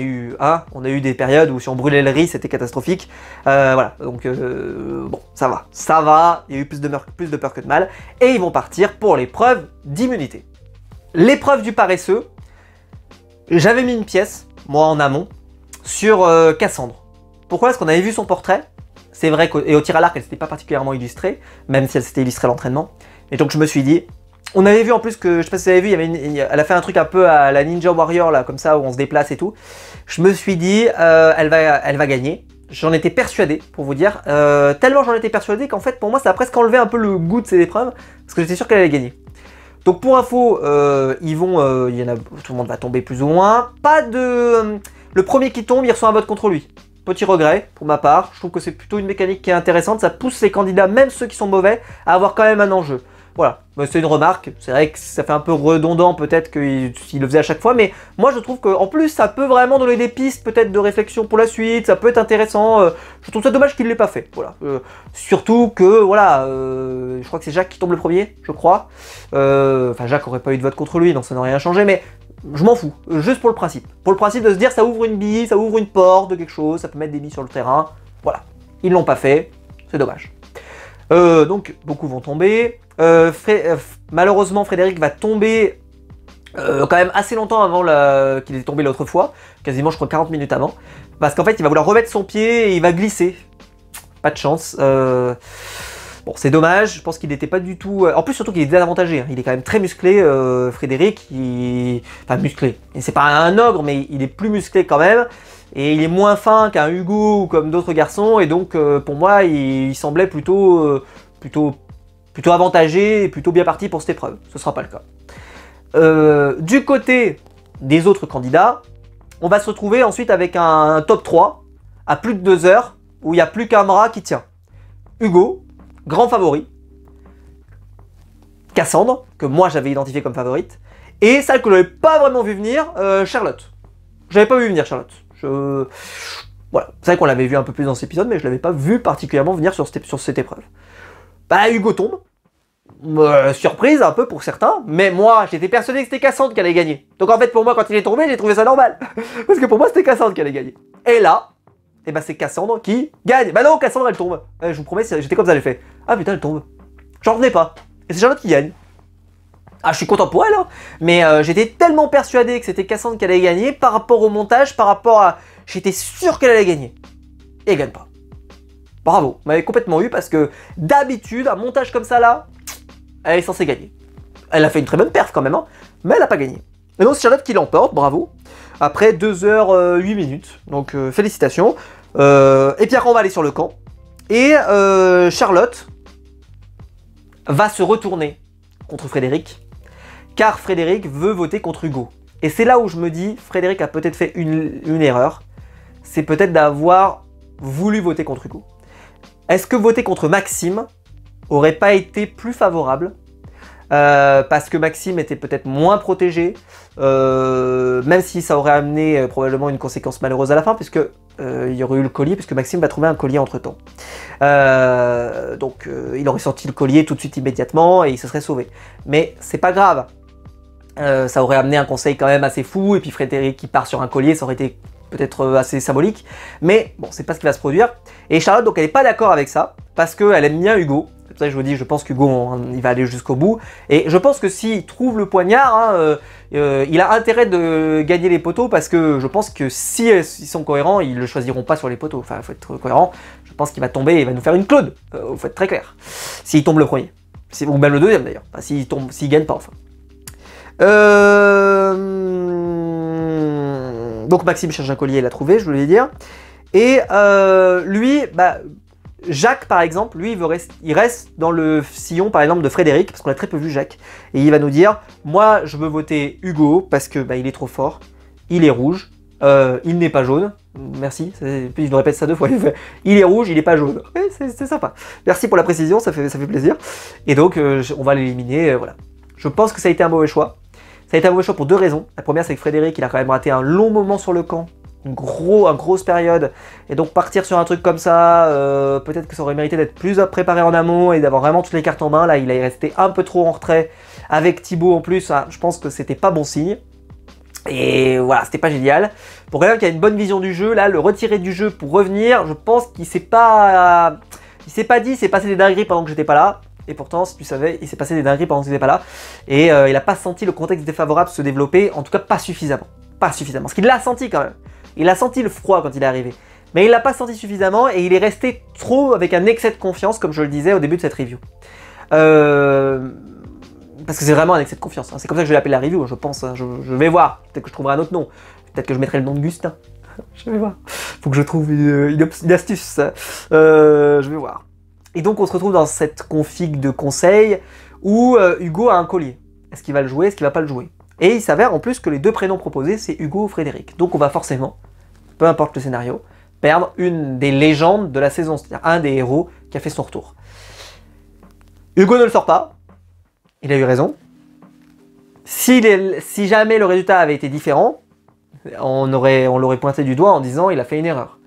eu des périodes où si on brûlait le riz, c'était catastrophique. Voilà, donc bon, ça va. Il y a eu plus de peur que de mal. Et ils vont partir pour l'épreuve d'immunité. L'épreuve du paresseux, j'avais mis une pièce, moi en amont, sur Cassandre. Pourquoi? Parce qu'on avait vu son portrait. C'est vrai qu'au tir à l'arc, elle s'était pas particulièrement illustrée, même si elle s'était illustrée à l'entraînement. Et donc je me suis dit, on avait vu en plus que, je sais pas si vous avez vu, elle a fait un truc un peu à la Ninja Warrior, là, comme ça, où on se déplace et tout. Je me suis dit, elle va gagner. J'en étais persuadé, pour vous dire. Tellement j'en étais persuadé qu'en fait, pour moi, ça a presque enlevé un peu le goût de ces épreuves, parce que j'étais sûr qu'elle allait gagner. Donc pour info, tout le monde va tomber plus ou moins. Le premier qui tombe, il reçoit un vote contre lui. Petit regret, pour ma part. Je trouve que c'est plutôt une mécanique qui est intéressante. Ça pousse les candidats, même ceux qui sont mauvais, à avoir quand même un enjeu. Voilà, c'est une remarque. C'est vrai que ça fait un peu redondant peut-être qu'il le faisait à chaque fois. Mais moi, je trouve qu'en plus, ça peut vraiment donner des pistes peut-être de réflexion pour la suite. Ça peut être intéressant. Je trouve ça dommage qu'il ne l'ait pas fait. Voilà. Surtout que, voilà, je crois que c'est Jacques qui tombe le premier, je crois. Enfin, Jacques aurait pas eu de vote contre lui, donc ça n'aurait rien changé. Mais je m'en fous, juste pour le principe. Pour le principe de se dire ça ouvre une bille, ça ouvre une porte de quelque chose, ça peut mettre des billes sur le terrain. Voilà. Ils l'ont pas fait, c'est dommage. Donc beaucoup vont tomber. Malheureusement Frédéric va tomber quand même assez longtemps avant qu'il est tombé l'autre fois. Quasiment je crois 40 minutes avant. Parce qu'en fait il va vouloir remettre son pied et il va glisser. Pas de chance. Bon, c'est dommage, je pense qu'il n'était pas du tout... En plus, surtout qu'il est désavantagé, hein. Il est quand même très musclé, Frédéric. Enfin, musclé. C'est pas un ogre, mais il est plus musclé quand même. Et il est moins fin qu'un Hugo ou comme d'autres garçons. Et donc, pour moi, il semblait plutôt avantagé et plutôt bien parti pour cette épreuve. Ce ne sera pas le cas. Du côté des autres candidats, on va se retrouver ensuite avec un top 3 à plus de 2 heures où il n'y a plus qu'un bras qui tient. Hugo, grand favori. Cassandre, que moi j'avais identifié comme favorite. Et celle que je n'avais pas vraiment vu venir, Charlotte. Je n'avais pas vu venir Charlotte. Voilà. C'est vrai qu'on l'avait vu un peu plus dans cet épisode, mais je ne l'avais pas vu particulièrement venir sur cette épreuve. Bah, Hugo tombe. Surprise un peu pour certains, mais moi j'étais persuadé que c'était Cassandre qui allait gagner. Donc en fait pour moi quand il est tombé j'ai trouvé ça normal. Parce que pour moi c'était Cassandre qui allait gagner. Et là, et bah c'est Cassandre qui gagne. Bah non, Cassandre elle tombe. Je vous promets, j'étais comme ça, j'ai fait. Ah putain elle tombe. J'en revenais pas. Et c'est Charlotte qui gagne. Ah je suis content pour elle, hein. Mais j'étais tellement persuadé que c'était Cassandre qui allait gagner par rapport au montage, par rapport à... J'étais sûr qu'elle allait gagner. Et elle gagne pas. Bravo, vous m'avez complètement eu parce que d'habitude, un montage comme ça là, elle est censée gagner. Elle a fait une très bonne perf quand même, hein, mais elle n'a pas gagné. Et donc c'est Charlotte qui l'emporte, bravo. Après 2h08 minutes, donc félicitations. Et puis après on va aller sur le camp. Et Charlotte va se retourner contre Frédéric, car Frédéric veut voter contre Hugo. Et c'est là où je me dis, Frédéric a peut-être fait une erreur. C'est peut-être d'avoir voulu voter contre Hugo. Est-ce que voter contre Maxime aurait pas été plus favorable parce que Maxime était peut-être moins protégé, même si ça aurait amené probablement une conséquence malheureuse à la fin, puisque il y aurait eu le collier, puisque Maxime va trouver un collier entre temps. Donc il aurait sorti le collier tout de suite immédiatement et il se serait sauvé. Mais c'est pas grave. Ça aurait amené un conseil quand même assez fou, et puis Frédéric qui part sur un collier, ça aurait été peut-être assez symbolique, mais bon, c'est pas ce qui va se produire. Et Charlotte, donc elle est pas d'accord avec ça, parce qu'elle aime bien Hugo. C'est pour ça que je vous dis, je pense qu'Hugo, il va aller jusqu'au bout. Et je pense que s'il trouve le poignard, hein, il a intérêt de gagner les poteaux, parce que je pense que si ils sont cohérents, ils le choisiront pas sur les poteaux. Enfin, il faut être cohérent. Je pense qu'il va tomber et il va nous faire une Claude. Faut être très clair. S'il tombe le premier. Ou même le deuxième d'ailleurs. Enfin, s'il gagne pas, enfin. Donc Maxime cherche un collier, il l'a trouvé, je voulais dire. Et lui, bah, Jacques par exemple, lui il reste dans le sillon par exemple de Frédéric, parce qu'on a très peu vu Jacques. Et il va nous dire, moi je veux voter Hugo parce que bah, il est trop fort, il est rouge, il n'est pas jaune. Merci, puis je nous répète ça 2 fois. Il est rouge, il n'est pas jaune. Ouais, c'est sympa. Merci pour la précision, ça fait plaisir. Et donc on va l'éliminer, voilà. Je pense que ça a été un mauvais choix. Ça a été un mauvais choix pour 2 raisons. La première, c'est que Frédéric, il a quand même raté un long moment sur le camp une grosse période. Et donc partir sur un truc comme ça, peut-être que ça aurait mérité d'être plus préparé en amont et d'avoir vraiment toutes les cartes en main. Là, il est resté un peu trop en retrait avec Thibaut en plus. Hein, je pense que c'était pas bon signe. Et voilà, c'était pas génial. Pour quelqu'un qui a une bonne vision du jeu, là, le retirer du jeu pour revenir, je pense qu'il s'est pas... il s'est pas dit, il s'est passé des dingueries pendant que j'étais pas là. Et pourtant, si tu savais, il s'est passé des dingueries pendant que j'étais pas là. Et il a pas senti le contexte défavorable se développer, en tout cas pas suffisamment. Pas suffisamment, parce qu'il l'a senti quand même. Il a senti le froid quand il est arrivé. Mais il l'a pas senti suffisamment et il est resté trop avec un excès de confiance, comme je le disais au début de cette review. Parce que c'est vraiment un excès de confiance. Hein. C'est comme ça que je vais l'appeler la review, je pense. Hein. Je vais voir. Peut-être que je trouverai un autre nom. Peut-être que je mettrai le nom de Gustin. Je vais voir. Faut que je trouve une astuce. Je vais voir. Et donc on se retrouve dans cette config de conseil où Hugo a un collier. Est-ce qu'il va le jouer? Est-ce qu'il va pas le jouer? Et il s'avère en plus que les deux prénoms proposés, c'est Hugo ou Frédéric. Donc on va forcément, peu importe le scénario, perdre une des légendes de la saison. C'est-à-dire un des héros qui a fait son retour. Hugo ne le sort pas. Il a eu raison. Si jamais le résultat avait été différent, on l'aurait pointé du doigt en disant il a fait une erreur.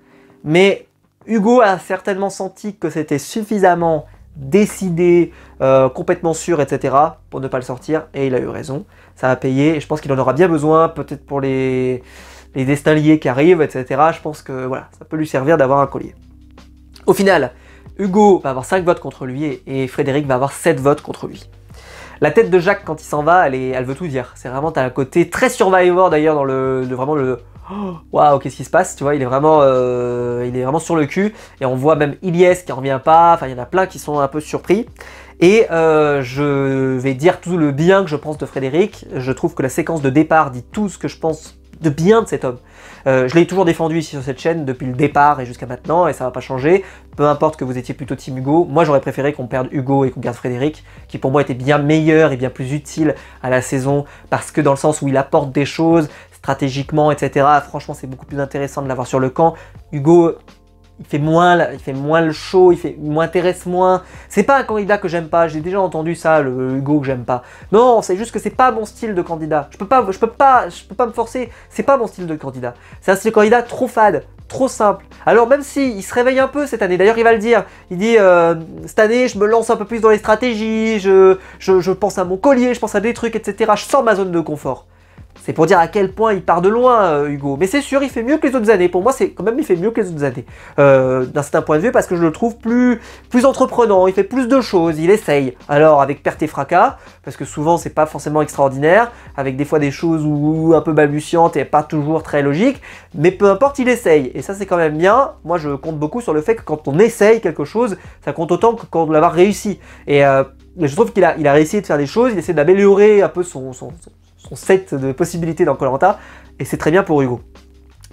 Mais Hugo a certainement senti que c'était suffisamment décidé, complètement sûr, etc. pour ne pas le sortir, et il a eu raison. Ça a payé, et je pense qu'il en aura bien besoin, peut-être pour les destins liés qui arrivent, etc. Je pense que voilà, ça peut lui servir d'avoir un collier. Au final, Hugo va avoir 5 votes contre lui, et Frédéric va avoir 7 votes contre lui. La tête de Jacques, quand il s'en va, elle veut tout dire. C'est vraiment, t'as un côté très Survivor d'ailleurs dans vraiment le waouh, qu'est-ce qui se passe, tu vois, il est vraiment sur le cul. Et on voit même Ilyes qui en revient pas, enfin il y en a plein qui sont un peu surpris. Et je vais dire tout le bien que je pense de Frédéric. Je trouve que la séquence de départ dit tout ce que je pense de bien de cet homme. Je l'ai toujours défendu ici sur cette chaîne depuis le départ et jusqu'à maintenant, et ça va pas changer. Peu importe que vous étiez plutôt team Hugo, moi j'aurais préféré qu'on perde Hugo et qu'on garde Frédéric, qui pour moi était bien meilleur et bien plus utile à la saison, parce que dans le sens où il apporte des choses, stratégiquement, etc. Franchement c'est beaucoup plus intéressant de l'avoir sur le camp. Hugo, il fait moins le show, il m'intéresse moins. C'est pas un candidat que j'aime pas, j'ai déjà entendu ça, le Hugo que j'aime pas. Non, c'est juste que c'est pas mon style de candidat. Je peux pas me forcer, c'est pas mon style de candidat. C'est un style de candidat trop fade, trop simple. Alors même si il se réveille un peu cette année, d'ailleurs il va le dire, il dit cette année je me lance un peu plus dans les stratégies, je pense à mon collier, je pense à des trucs, etc. Je sors ma zone de confort. C'est pour dire à quel point il part de loin, Hugo. Mais c'est sûr, il fait mieux que les autres années. Pour moi, c'est quand même, il fait mieux que les autres années. D'un certain point de vue, parce que je le trouve plus entreprenant. Il fait plus de choses, il essaye. Alors, avec perte et fracas, parce que souvent, c'est pas forcément extraordinaire. Avec des fois des choses un peu balbutiantes et pas toujours très logiques. Mais peu importe, il essaye. Et ça, c'est quand même bien. Moi, je compte beaucoup sur le fait que quand on essaye quelque chose, ça compte autant que quand on l'avoir réussi. Et je trouve qu'il a réussi de faire des choses. Il essaie d'améliorer un peu son set de possibilités dans Koh-Lanta, et c'est très bien pour Hugo.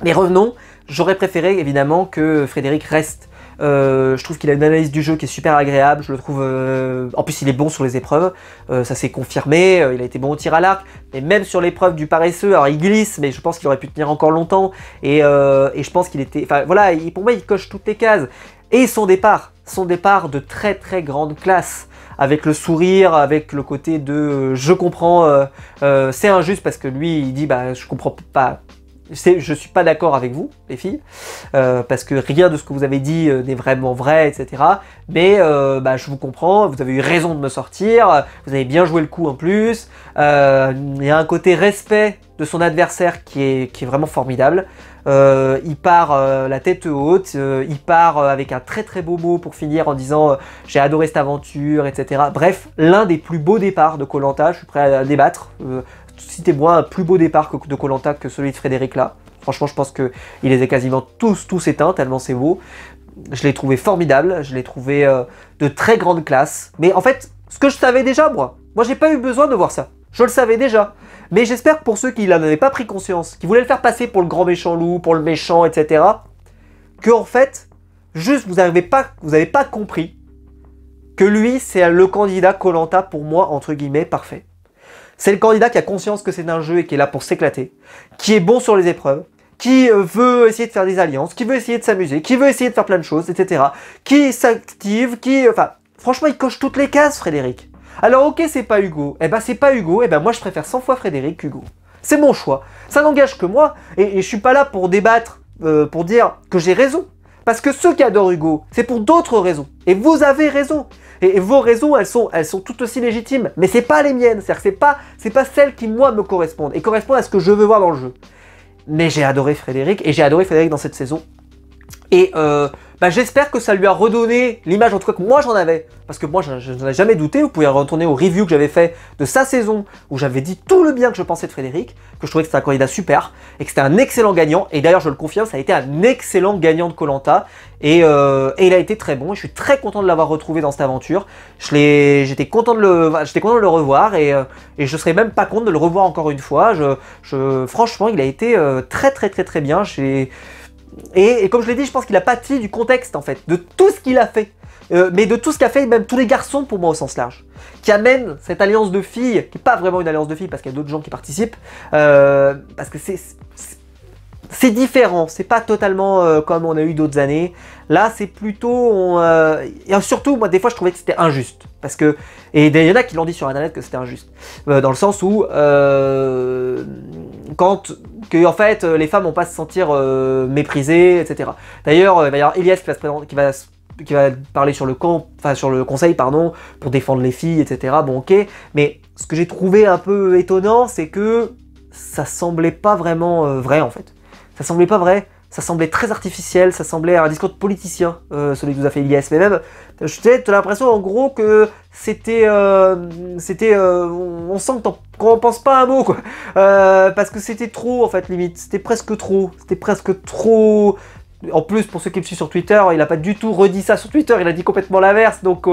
Mais revenons, j'aurais préféré évidemment que Frédéric reste. Je trouve qu'il a une analyse du jeu qui est super agréable, je le trouve... En plus il est bon sur les épreuves, ça s'est confirmé, il a été bon au tir à l'arc, mais même sur l'épreuve du paresseux, alors il glisse, mais je pense qu'il aurait pu tenir encore longtemps, et je pense qu'il était... Enfin voilà, pour moi il coche toutes les cases. Et son départ de très très grande classe, avec le sourire, avec le côté de je comprends, c'est injuste parce que lui il dit bah je comprends pas, je suis pas d'accord avec vous les filles, parce que rien de ce que vous avez dit n'est vraiment vrai, etc. Mais bah, je vous comprends, vous avez eu raison de me sortir, vous avez bien joué le coup en plus, il y a un côté respect de son adversaire qui est vraiment formidable. Il part la tête haute, il part avec un très très beau mot pour finir en disant j'ai adoré cette aventure, etc. Bref, l'un des plus beaux départs de Koh-Lanta, je suis prêt à débattre. Citez-moi un plus beau départ de Koh-Lanta que celui de Frédéric là. Franchement, je pense qu'ils les ont quasiment tous éteints, tellement c'est beau. Je l'ai trouvé formidable, je l'ai trouvé de très grande classe. Mais en fait, ce que je savais déjà, moi j'ai pas eu besoin de voir ça. Je le savais déjà. Mais j'espère que pour ceux qui n'en avaient pas pris conscience, qui voulaient le faire passer pour le grand méchant loup, pour le méchant, etc., que en fait, juste vous n'avez pas compris que lui, c'est le candidat Koh-Lanta pour moi, entre guillemets, parfait. C'est le candidat qui a conscience que c'est un jeu et qui est là pour s'éclater, qui est bon sur les épreuves, qui veut essayer de faire des alliances, qui veut essayer de s'amuser, qui veut essayer de faire plein de choses, etc., qui s'active, Enfin, franchement, il coche toutes les cases, Frédéric. Alors ok, c'est pas Hugo. Eh ben c'est pas Hugo, eh ben moi je préfère 100 fois Frédéric qu'Hugo. C'est mon choix. Ça n'engage que moi, et je suis pas là pour débattre, pour dire que j'ai raison. Parce que ceux qui adorent Hugo, c'est pour d'autres raisons. Et vous avez raison. Et vos raisons, elles sont tout aussi légitimes. Mais c'est pas les miennes. C'est-à-dire que c'est pas celles qui, moi, me correspondent. Et correspondent à ce que je veux voir dans le jeu. Mais j'ai adoré Frédéric. Et j'ai adoré Frédéric dans cette saison. Et j'espère que ça lui a redonné l'image, en tout cas que moi j'en avais. Parce que moi je n'en ai jamais douté. Vous pouvez retourner au review que j'avais fait de sa saison, où j'avais dit tout le bien que je pensais de Frédéric, que je trouvais que c'était un candidat super, et que c'était un excellent gagnant. Et d'ailleurs je le confirme, ça a été un excellent gagnant de Koh-Lanta. Et il a été très bon, et je suis très content de l'avoir retrouvé dans cette aventure. J'étais content de le revoir, et je serais même pas content de le revoir encore une fois. Franchement, il a été très bien. Et comme je l'ai dit, je pense qu'il a pâti du contexte en fait, de tout ce qu'il a fait. Mais de tout ce qu'a fait même tous les garçons pour moi au sens large. Qui amène cette alliance de filles, qui n'est pas vraiment une alliance de filles parce qu'il y a d'autres gens qui participent. Parce que c'est différent, c'est pas totalement comme on a eu d'autres années. Là c'est plutôt... et surtout moi des fois je trouvais que c'était injuste. Parce que... Et il y en a qui l'ont dit sur internet que c'était injuste. Dans le sens où... en fait les femmes vont pas se sentir méprisées, etc. D'ailleurs il va y avoir Elias qui va parler sur le conseil pardon, pour défendre les filles, etc. Bon ok, mais ce que j'ai trouvé un peu étonnant, c'est que ça semblait pas vraiment vrai en fait. Ça semblait pas vrai, ça semblait très artificiel, ça semblait un discours de politicien, celui que nous a fait Elias, mais même, tu as l'impression en gros que c'était, on sent qu'on pense pas un mot quoi, parce que c'était trop en fait limite, c'était presque trop. En plus, pour ceux qui me suivent sur Twitter, il n'a pas du tout redit ça sur Twitter, il a dit complètement l'inverse, donc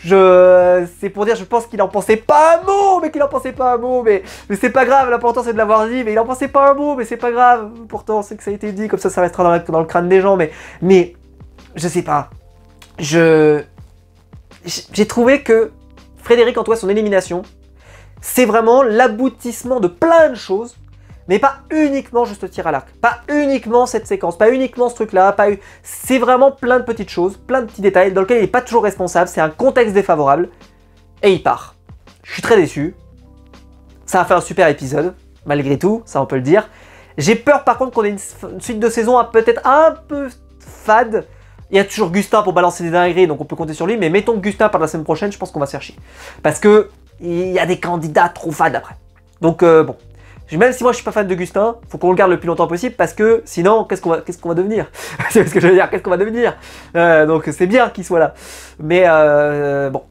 c'est pour dire, je pense qu'il en pensait pas un mot, mais c'est pas grave, l'important c'est de l'avoir dit, mais il en pensait pas un mot, mais c'est pas grave, pourtant c'est que ça a été dit, comme ça restera dans le crâne des gens, mais je sais pas, j'ai trouvé que Frédéric, en tout cas son élimination, c'est vraiment l'aboutissement de plein de choses, mais pas uniquement juste le tir à l'arc, pas uniquement cette séquence, pas uniquement ce truc-là, c'est vraiment plein de petites choses, plein de petits détails dans lesquels il n'est pas toujours responsable, c'est un contexte défavorable, et il part. Je suis très déçu, ça a fait un super épisode, malgré tout, ça on peut le dire. J'ai peur par contre qu'on ait une suite de saison peut-être un peu fade. Il y a toujours Gustin pour balancer des dingueries, donc on peut compter sur lui, mais mettons que Gustin part la semaine prochaine, je pense qu'on va se faire chier. Parce que il y a des candidats trop fades après. Donc bon. Même si moi je suis pas fan de Gustin, faut qu'on le garde le plus longtemps possible parce que sinon qu'est-ce qu'on va devenir? C'est ce que je veux dire, qu'est-ce qu'on va devenir? Donc c'est bien qu'il soit là. Mais bon.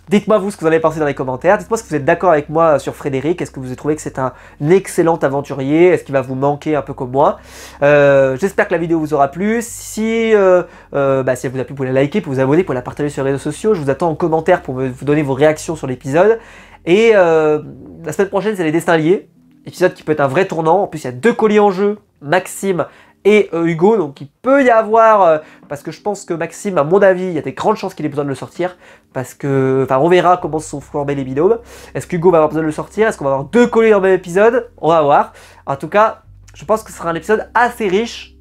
Dites-moi vous ce que vous en avez pensé dans les commentaires. Dites-moi si vous êtes d'accord avec moi sur Frédéric. Est-ce que vous avez trouvé que c'est un excellent aventurier? Est-ce qu'il va vous manquer un peu comme moi? J'espère que la vidéo vous aura plu. Si elle vous a plu, vous pouvez la liker, vous vous abonner, pour la partager sur les réseaux sociaux. Je vous attends en commentaire pour vous donner vos réactions sur l'épisode. Et la semaine prochaine, c'est les destins liés. Épisode qui peut être un vrai tournant. En plus, il y a 2 colis en jeu, Maxime et Hugo. Donc, il peut y avoir... parce que je pense que Maxime, à mon avis, il y a des grandes chances qu'il ait besoin de le sortir. Parce que... Enfin, on verra comment se sont formés les binômes. Est-ce qu'Hugo va avoir besoin de le sortir? Est-ce qu'on va avoir 2 colis dans le même épisode? On va voir. En tout cas, je pense que ce sera un épisode assez riche.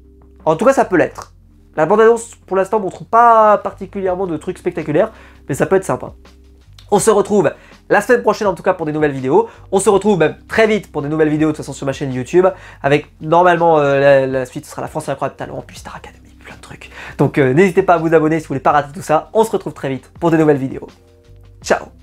En tout cas, ça peut l'être. La bande-annonce, pour l'instant, ne montre pas particulièrement de trucs spectaculaires. Mais ça peut être sympa. On se retrouve la semaine prochaine en tout cas pour des nouvelles vidéos. On se retrouve même très vite pour des nouvelles vidéos de toute façon sur ma chaîne YouTube. Avec normalement la suite, ce sera la France incroyable talent, puis Star Academy, plein de trucs. Donc n'hésitez pas à vous abonner si vous voulez pas rater tout ça. On se retrouve très vite pour des nouvelles vidéos. Ciao!